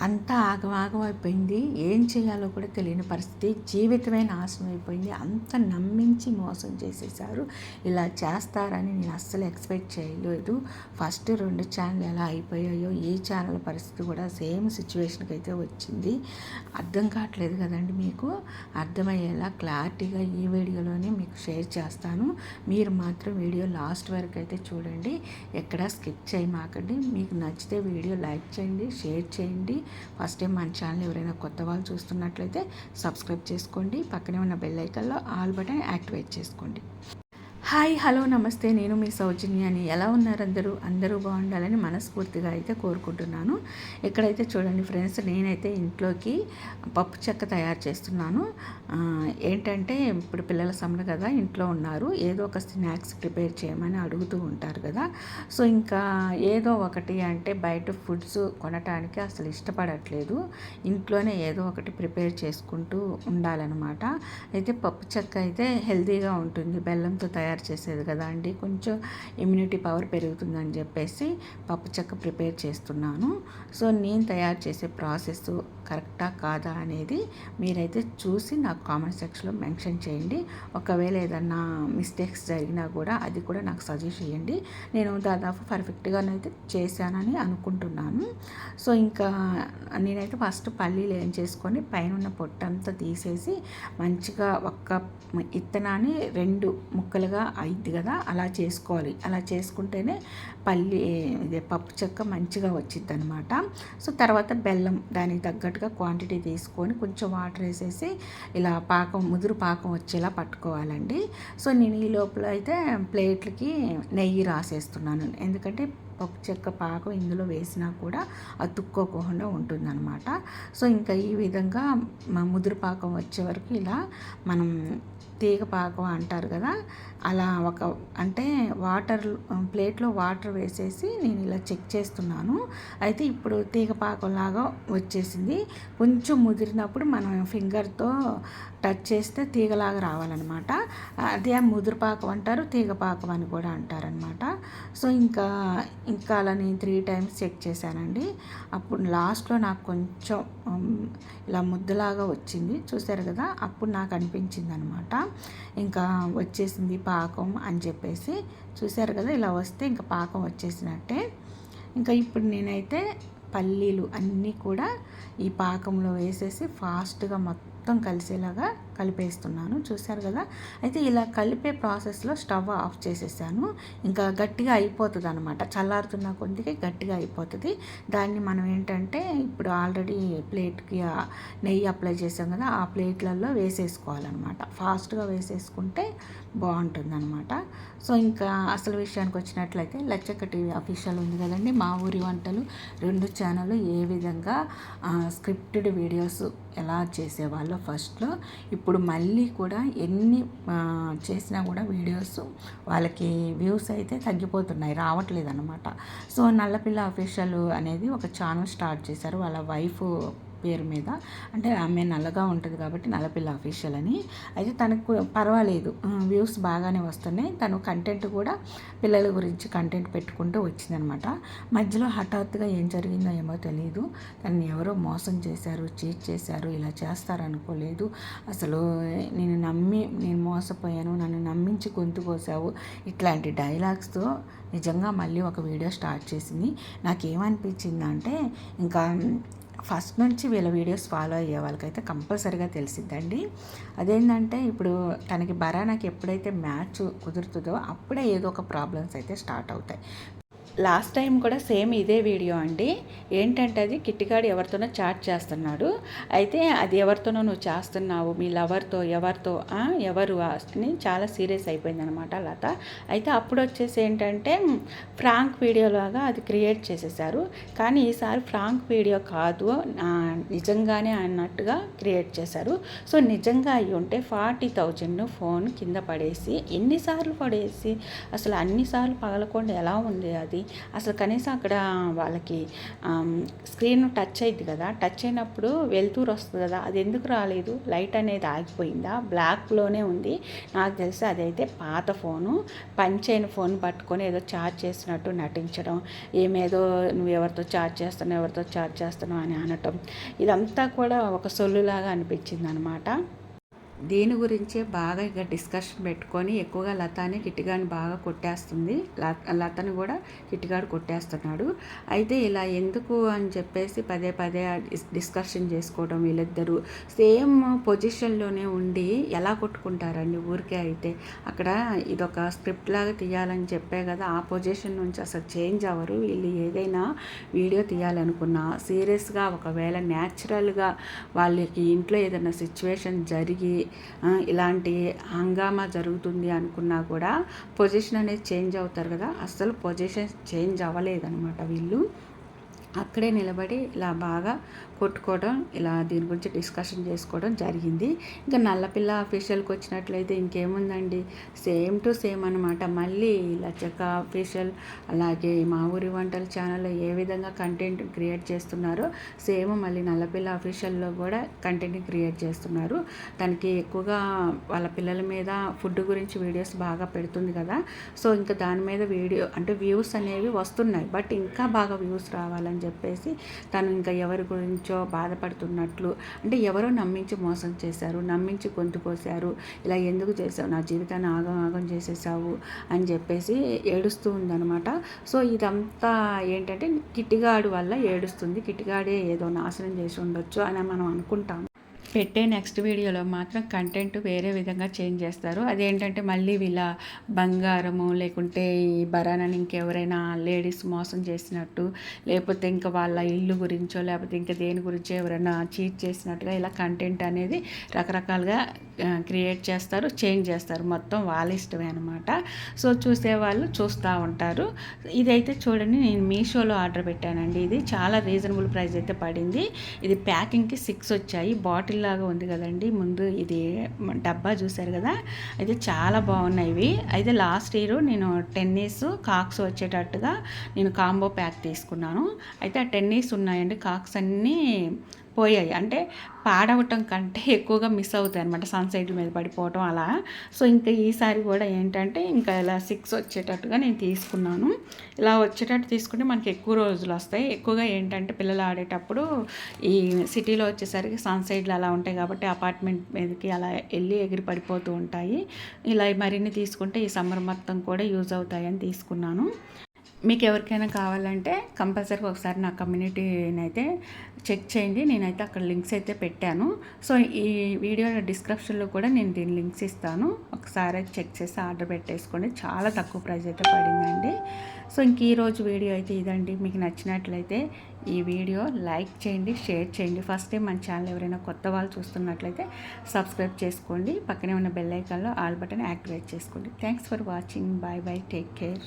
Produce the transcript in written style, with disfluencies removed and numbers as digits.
అంతా ఆగమాగం అయిపోయింది. ఏం చేయాలో కూడా తెలియని పరిస్థితి. జీవితమే నాశనం అయిపోయింది. అంత నమ్మించి మోసం చేసేసారు. ఇలా చేస్తారని నేను అస్సలు ఎక్స్పెక్ట్ చేయలేదు. ఫస్ట్ 2 ఛానల్ ఎలా అయిపోయాయో ఈ ఛానల్ పరిస్థితి కూడా సేమ్ సిచ్యువేషన్కి అయితే వచ్చింది. అర్థం కావట్లేదు కదండి. మీకు అర్థమయ్యేలా క్లారిటీగా ఈ వీడియోలోనే మీకు షేర్ చేస్తాను. మీరు మాత్రం వీడియో లాస్ట్ వరకు అయితే చూడండి. ఎక్కడా స్కిప్ చేయమాకండి. మీకు నచ్చితే వీడియో లైక్ చేయండి, షేర్ చేయండి. ఫస్ట్ టైం మన ఛానల్ ఎవరైనా కొత్త వాళ్ళు చూస్తున్నట్లయితే సబ్స్క్రైబ్ చేసుకోండి. పక్కనే ఉన్న బెల్ ఐకాన్లో ఆల్ బటన్ యాక్టివేట్ చేసుకోండి. హాయ్, హలో, నమస్తే. నేను మీ సౌజన్యాని. ఎలా ఉన్నారు అందరూ బాగుండాలని మనస్ఫూర్తిగా అయితే కోరుకుంటున్నాను. ఇక్కడైతే చూడండి ఫ్రెండ్స్, నేనైతే ఇంట్లోకి పప్పు చెక్క తయారు చేస్తున్నాను. ఏంటంటే ఇప్పుడు పిల్లల సమ్మర్ కదా, ఇంట్లో ఉన్నారు, ఏదో ఒక స్నాక్స్ ప్రిపేర్ చేయమని అడుగుతూ ఉంటారు కదా. సో ఇంకా ఏదో ఒకటి అంటే బయట ఫుడ్స్ కొనటానికి అసలు ఇష్టపడట్లేదు. ఇంట్లోనే ఏదో ఒకటి ప్రిపేర్ చేసుకుంటూ ఉండాలన్నమాట. అయితే పప్పు చెక్క అయితే హెల్తీగా ఉంటుంది, బెల్లంతో తయారు చేసేది కదా అండి. కొంచెం ఇమ్యూనిటీ పవర్ పెరుగుతుందని చెప్పేసి పప్పు చెక్క ప్రిపేర్ చేస్తున్నాను. సో నేను తయారు చేసే ప్రాసెస్ కరెక్టా కాదా అనేది మీరైతే చూసి నాకు కామెంట్ సెక్షన్లో మెన్షన్ చేయండి. ఒకవేళ ఏదన్నా మిస్టేక్స్ జరిగినా కూడా అది కూడా నాకు సజెస్ట్ చేయండి. నేను దాదాపు పర్ఫెక్ట్గానైతే చేశానని అనుకుంటున్నాను. సో ఇంకా నేనైతే ఫస్ట్ పల్లీలు ఏం చేసుకొని పైన ఉన్న పొట్టంతా తీసేసి మంచిగా ఒక్క ఇత్తనాన్ని 2 ముక్కలుగా అయిద్ది కదా, అలా చేసుకోవాలి. అలా చేసుకుంటేనే ఇదే పప్పు చెక్క మంచిగా వచ్చిద్ది అనమాట. సో తర్వాత బెల్లం దానికి తగ్గట్టుగా క్వాంటిటీ తీసుకొని కొంచెం వాటర్ వేసేసి ఇలా ముదురు పాకం వచ్చేలా పట్టుకోవాలండి. సో నేను ఈ లోపల అయితే ప్లేట్లకి నెయ్యి రాసేస్తున్నాను. ఎందుకంటే పప్పు చెక్క పాకం ఇందులో వేసినా కూడా అతుక్కోకుండా ఉంటుందన్నమాట. సో ఇంకా ఈ విధంగా ముదురు పాకం వచ్చే వరకు ఇలా మనం తీగ పాకం అంటారు కదా, అలా అంటే ప్లేట్లో వాటర్ వేసేసి నేను ఇలా చెక్ చేస్తున్నాను. అయితే ఇప్పుడు తీగ పాకంలాగా వచ్చేసింది. కొంచెం ముదిరినప్పుడు మనం ఫింగర్తో టచ్ చేస్తే తీగలాగా రావాలన్నమాట. అదే ముదురు పాకం అంటారు, తీగ పాకం అని కూడా అంటారనమాట. సో ఇంకా అలా నేను 3 టైమ్స్ చెక్ చేశానండి. అప్పుడు లాస్ట్లో నాకు కొంచెం ఇలా ముద్దలాగా వచ్చింది, చూసారు కదా. అప్పుడు నాకు అనిపించింది అనమాట, ఇంకా వచ్చేసింది పాకం అని చెప్పేసి. చూసారు కదా, ఇలా వస్తే ఇంకా పాకం వచ్చేసినట్టే. ఇంకా ఇప్పుడు నేనైతే పల్లీలు అన్నీ కూడా ఈ పాకంలో వేసేసి ఫాస్ట్గా మొత్తం కలిసేలాగా కలిపేస్తున్నాను. చూసారు కదా. అయితే ఇలా కలిపే ప్రాసెస్లో స్టవ్ ఆఫ్ చేసేసాను. ఇంకా గట్టిగా అయిపోతుంది అనమాట, చల్లారుతున్న కొద్దిగా గట్టిగా అయిపోతుంది. దాన్ని మనం ఏంటంటే ఇప్పుడు ఆల్రెడీ ప్లేట్కి నెయ్యి అప్లై చేసాం కదా, ఆ ప్లేట్లలో వేసేసుకోవాలన్నమాట. ఫాస్ట్గా వేసేసుకుంటే బాగుంటుంది అనమాట. సో ఇంకా అసలు విషయానికి వచ్చినట్లయితే లచ్చక్క టీవీ అఫీషియల్ ఉంది కదండి, మా ఊరి వంటలు 2 ఛానల్ ఏ విధంగా స్క్రిప్టెడ్ వీడియోస్ ఎలా చేసేవాళ్ళో ఫస్ట్లో, ఇప్పుడు మళ్ళీ కూడా ఎన్ని చేసినా కూడా వీడియోస్ వాళ్ళకి వ్యూస్ అయితే తగ్గిపోతున్నాయి, రావట్లేదు అనమాట. సో నల్లపిల్ల అఫీషియల్ అనేది ఒక ఛానల్ స్టార్ట్ చేశారు వాళ్ళ వైఫ్ పేరు మీద. అంటే ఆమె నల్లగా ఉంటుంది కాబట్టి నల్లపిల్ల అఫీషియల్ అని. అయితే తనకు పర్వాలేదు, వ్యూస్ బాగానే వస్తున్నాయి. తను కంటెంట్ కూడా పిల్లల గురించి కంటెంట్ పెట్టుకుంటూ వచ్చిందనమాట. మధ్యలో హఠాత్తుగా ఏం జరిగిందో ఏమో తెలియదు, తనని ఎవరో మోసం చేశారు, చీట్ చేశారు, ఇలా చేస్తారనుకోలేదు. అసలు నేను మోసపోయాను, నన్ను నమ్మించి గొంతు కోసావు, ఇట్లాంటి డైలాగ్స్తో నిజంగా మళ్ళీ ఒక వీడియో స్టార్ట్ చేసింది. నాకేమనిపించిందంటే ఇంకా ఫస్ట్ నుంచి వీళ్ళ వీడియోస్ ఫాలో అయ్యే వాళ్ళకైతే కంపల్సరీగా తెలిసిద్దండి. అదేంటంటే ఇప్పుడు తనకి బరానాకి ఎప్పుడైతే మ్యాచ్ కుదురుతుందో అప్పుడే ఏదో ఒక ప్రాబ్లమ్స్ అయితే స్టార్ట్ అవుతాయి. లాస్ట్ టైం కూడా సేమ్ ఇదే వీడియో అండి. ఏంటంటే అది కిట్టిగాడు ఎవరితోనో చాట్ చేస్తున్నాడు. అయితే అది ఎవరితోనో నువ్వు చేస్తున్నావు, మీ లవర్తో ఎవరు అని చాలా సీరియస్ అయిపోయిందనమాట లత. అయితే అప్పుడు వచ్చేసి ఏంటంటే ఫ్రాంక్ వీడియోలాగా అది క్రియేట్ చేసేసారు. కానీ ఈసారి ఫ్రాంక్ వీడియో కాదు, నిజంగానే అన్నట్టుగా క్రియేట్ చేశారు. సో నిజంగా అయ్యి ఉంటే 40,000 ఫోన్ కింద పడేసి, ఎన్నిసార్లు పడేసి అసలు అన్నిసార్లు పగలకుండా ఎలా ఉంది అది. అసలు కనీసం అక్కడ వాళ్ళకి స్క్రీన్ టచ్ అయింది కదా, టచ్ అయినప్పుడు వెలుతురు వస్తుంది కదా, అది ఎందుకు రాలేదు? లైట్ అనేది ఆగిపోయిందా? బ్లాక్లోనే ఉంది. నాకు తెలిసి అదైతే పాత ఫోను, పంచైన ఫోన్ పట్టుకొని ఏదో ఛార్జ్ చేసినట్టు నటించడం, ఏమేదో నువ్వు ఎవరితో ఛార్జ్ చేస్తున్నావు అని అనటం, ఇదంతా కూడా ఒక సొల్లులాగా అనిపించింది అనమాట. దీని గురించే బాగా ఇక డిస్కషన్ పెట్టుకొని ఎక్కువగా లతాని కిట్టిగాని బాగా కొట్టేస్తుంది. లతని కూడా కిట్టిగాడు కొట్టేస్తున్నాడు. అయితే ఇలా ఎందుకు అని చెప్పేసి పదే పదే డిస్కషన్ చేసుకోవడం, వీళ్ళిద్దరూ సేమ్ పొజిషన్లోనే ఉండి ఎలా కొట్టుకుంటారండి ఊరికే. అయితే అక్కడ ఇదొక స్క్రిప్ట్ లాగా తీయాలని చెప్పే కదా, ఆ పొజిషన్ నుంచి అసలు చేంజ్ అవ్వరు వీళ్ళు. ఏదైనా వీడియో తీయాలనుకున్నా సీరియస్గా, ఒకవేళ న్యాచురల్గా వాళ్ళకి ఇంట్లో ఏదైనా సిచ్యువేషన్ జరిగి ఇలాంటి హంగామా జరుగుతుంది అనుకున్నా కూడా పొజిషన్ అనేది చేంజ్ అవుతారు కదా, అస్సలు పొజిషన్ చేంజ్ అవ్వలేదన్నమాట వీళ్ళు. అక్కడే నిలబడి ఇలా బాగా కొట్టుకోవడం, ఇలా దీని గురించి డిస్కషన్ చేసుకోవడం జరిగింది. ఇంకా నల్లపిల్ల అఫీషియల్కి వచ్చినట్లయితే ఇంకేముందండి, సేమ్ టు సేమ్ అనమాట. మళ్ళీ లచ్చక్క అఫీషియల్ అలాగే మా ఊరి వంటల ఛానల్లో ఏ విధంగా కంటెంట్ క్రియేట్ చేస్తున్నారో సేమ్ మళ్ళీ నల్లపిల్ల అఫీషియల్లో కూడా కంటెంట్ క్రియేట్ చేస్తున్నారు. తనకి ఎక్కువగా వాళ్ళ పిల్లల మీద ఫుడ్ గురించి వీడియోస్ బాగా పెడుతుంది కదా, సో ఇంకా దాని మీద వీడియో అంటే వ్యూస్ అనేవి వస్తున్నాయి. బట్ ఇంకా బాగా వ్యూస్ రావాలని చెప్పేసి తను ఇంకా ఎవరి గురించో బాధపడుతున్నట్లు, అంటే ఎవరో నమ్మించి మోసం చేశారు, నమ్మించి గొంతు కోసారు, ఇలా ఎందుకు చేసావు, నా జీవితాన్ని ఆగం చేసేసావు అని చెప్పేసి ఏడుస్తూ ఉందనమాట. సో ఇదంతా ఏంటంటే కిట్టిగాడు వల్ల ఏడుస్తుంది. కిట్టిగాడే ఏదో నాశనం చేసి ఉండొచ్చు అని మనం అనుకుంటాం. పెట్టే నెక్స్ట్ వీడియోలో మాత్రం కంటెంట్ వేరే విధంగా చేంజ్ చేస్తారు. అదేంటంటే మళ్ళీ వీళ్ళ బంగారము, లేకుంటే ఈ బరానాని ఇంకెవరైనా లేడీస్ మోసం చేసినట్టు, లేకపోతే ఇంకా వాళ్ళ ఇల్లు గురించో, లేకపోతే ఇంకా దేని గురించో ఎవరైనా చీట్ చేసినట్టుగా ఇలా కంటెంట్ అనేది రకరకాలుగా క్రియేట్ చేస్తారు, చేంజ్ చేస్తారు. మొత్తం వాళ్ళ ఇష్టమే అనమాట. సో చూసేవాళ్ళు చూస్తూ ఉంటారు. ఇదైతే చూడండి, నేను మీషోలో ఆర్డర్ పెట్టానండి. ఇది చాలా రీజనబుల్ ప్రైస్ అయితే పడింది. ఇది ప్యాకింగ్కి 6 వచ్చాయి. బాటిల్ లాగా ఉంది కదండి, ముందు ఇది డబ్బా చూసారు కదా, అయితే చాలా బాగున్నాయి ఇవి. అయితే లాస్ట్ ఇయర్ నేను టెన్నిస్ కాక్స్ వచ్చేటట్టుగా నేను కాంబో ప్యాక్ తీసుకున్నాను. అయితే ఆ టెన్నిస్ ఉన్నాయండి, కాక్స్ అన్నీ పోయాయి. అంటే పాడవటం కంటే ఎక్కువగా మిస్ అవుతాయి అనమాట, సన్సైడ్ల మీద పడిపోవటం అలా. సో ఇంకా ఈసారి కూడా ఏంటంటే ఇంకా ఇలా 6 వచ్చేటట్టుగా నేను తీసుకున్నాను. ఇలా వచ్చేటట్టు తీసుకుంటే మనకి ఎక్కువ రోజులు వస్తాయి. ఎక్కువగా ఏంటంటే పిల్లలు ఆడేటప్పుడు ఈ సిటీలో వచ్చేసరికి సన్సైడ్లు అలా ఉంటాయి కాబట్టి అపార్ట్మెంట్ మీదకి అలా వెళ్ళి ఎగిరి పడిపోతూ ఉంటాయి. ఇలా మరిన్ని తీసుకుంటే ఈ సమ్మర్ మొత్తం కూడా యూజ్ అవుతాయని తీసుకున్నాను. మీకు ఎవరికైనా కావాలంటే కంపల్సరీగా ఒకసారి నా కమ్యూనిటీని అయితే చెక్ చేయండి. నేనైతే అక్కడ లింక్స్ అయితే పెట్టాను. సో ఈ వీడియో డిస్క్రిప్షన్లో కూడా నేను దీని లింక్స్ ఇస్తాను, ఒకసారి చెక్ చేసి ఆర్డర్ పెట్టేసుకోండి. చాలా తక్కువ ప్రైస్ అయితే పడిందండి. సో ఇంక ఈరోజు వీడియో అయితే ఇదండి. మీకు నచ్చినట్లయితే ఈ వీడియో లైక్ చేయండి, షేర్ చేయండి. ఫస్ట్ టైం మన ఛానల్ ఎవరైనా కొత్త వాళ్ళు చూస్తున్నట్లయితే సబ్స్క్రైబ్ చేసుకోండి. పక్కనే ఉన్న బెల్ ఐకాన్లో ఆల్ బటన్ యాక్టివేట్ చేసుకోండి. Thanks for watching. Bye bye, take care.